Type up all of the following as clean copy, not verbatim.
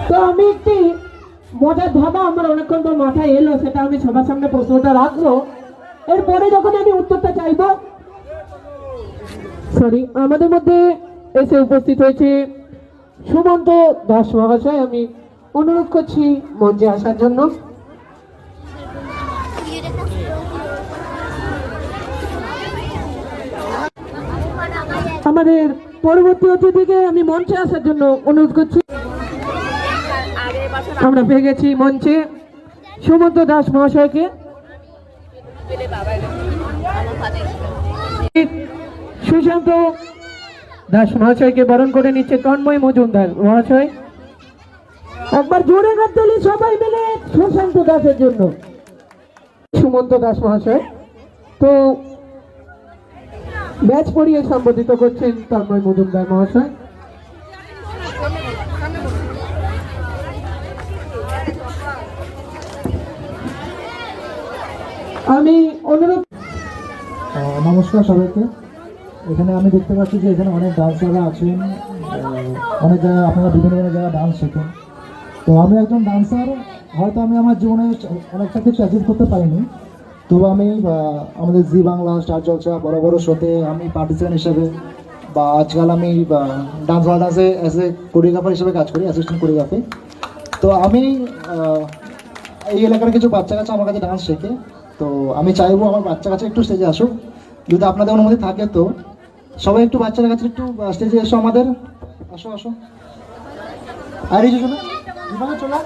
তো আমি একটি মজার ধাঁধা আমার অনেকক্ষণ তো মাথায় এলো, সেটা আমি সবার সামনে প্রশ্নটা রাখবো, এরপরে যখন আমি উত্তরটা চাইবো। সরি, আমাদের মধ্যে এসে উপস্থিত হয়েছে সুমন্ত দাস মহাশয়। আমি অনুরোধ করছি মঞ্চে আসার জন্য। আমাদের পরবর্তী অতিথিকে আমি মঞ্চে আসার জন্য অনুরোধ করছি। আমরা পেয়ে গেছি মঞ্চে সুমন্ত দাস মহাশয়কে। সুশান্ত দাস মহাশয়কে বরণ করে নিচ্ছে তন্ময় মজুমদার মহাশয়। একবার জোরে হাততালি সবাই মিলে সুশান্ত দাসের জন্য। সুমন্ত দাস মহাশয় তো ব্যাচ পড়িয়ে সম্বোধিত করছেন তন্ময় মজুমদার মহাশয়। আমি অনুরোধ। নমস্কার সবাইকে। এখানে আমি দেখতে পাচ্ছি যে এখানে অনেক ডান্সাররা আছেন, অনেক জায়গায় আপনারা বিভিন্ন জায়গায় ডান্স শেখেন। তো আমি একজন ডান্সার, হয়তো আমি আমার জীবনে অনেকটা কিছু অ্যাচিভ করতে পারিনি, তবু আমি আমাদের জি বাংলা, স্টার জলসা, বড় বড় শোতে আমি পার্টিসিপেন্ট হিসেবে বা আজকাল আমি ডান্স ডান্সে অ্যাজ এ কোরিওগ্রাফার হিসেবে কাজ করি, অ্যাসিস্ট্যান্ট কোরিওগ্রাফি। তো আমি এই এলাকার কিছু বাচ্চা কাছে আমার কাছে ডান্স শেখে। তো আমি চাইবো আমার বাচ্চা কাছে একটু স্টেজে আসুক, যদি আপনাদের অনুমতি থাকে। তো সবাই একটু বাচ্চাদের কাছে একটু স্টেজে এসো আমাদের। আসো আসো, আর এই চলো চলো।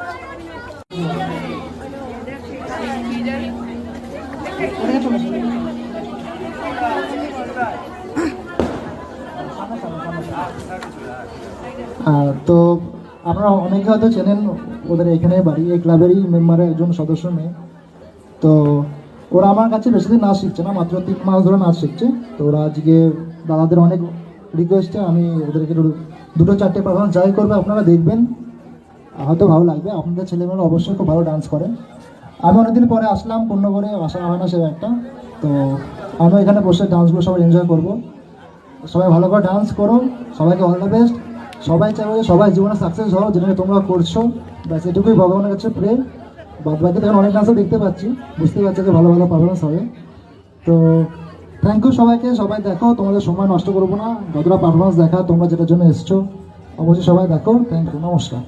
তো আপনারা অনেকে হয়তো চেনেন, ওদের এখানে বাড়ি, এই ক্লাবেরই মেম্বারের একজন সদস্য মেয়ে। তো ওরা আমার কাছে বেশি দিন নাচ শিখছে না, মাত্র 3 মাস ধরে নাচ শিখছে। তো ওরা আজকে দাদাদের অনেক রিকোয়েস্টে আমি ওদেরকে 2-4টে পারফরমেন্স ট্রাই করবে, আপনারা দেখবেন, হয়তো ভালো লাগবে। আপনাদের ছেলেমেয়েরা অবশ্যই খুব ভালো ডান্স করে। আমি অনেকদিন পরে আসলাম, পূর্ণ করে আসা হয় না সে একটা। তো আমি এখানে বসে ডান্সগুলো সবাই এনজয় করবো। সবাই ভালো করে ডান্স করো, সবাইকে অল দ্য বেস্ট। সবাই চাইবে সবাই জীবনে সাকসেস হও, যেটা তোমরা করছো, ব্যাস এটুকুই ভগবানের কাছে প্রে। বাদ বাকি তখন অনেক ডান্সও দেখতে পাচ্ছি, বুঝতে পারছি যে ভালো ভালো পারফরমেন্স হবে। তো থ্যাংক ইউ সবাইকে। সবাই দেখো, তোমাদের সময় নষ্ট করবো না, যতটা পারফরমেন্স দেখা তোমরা যেটার জন্য এসছো, অবশ্যই সবাই দেখো। থ্যাংক ইউ, নমস্কার।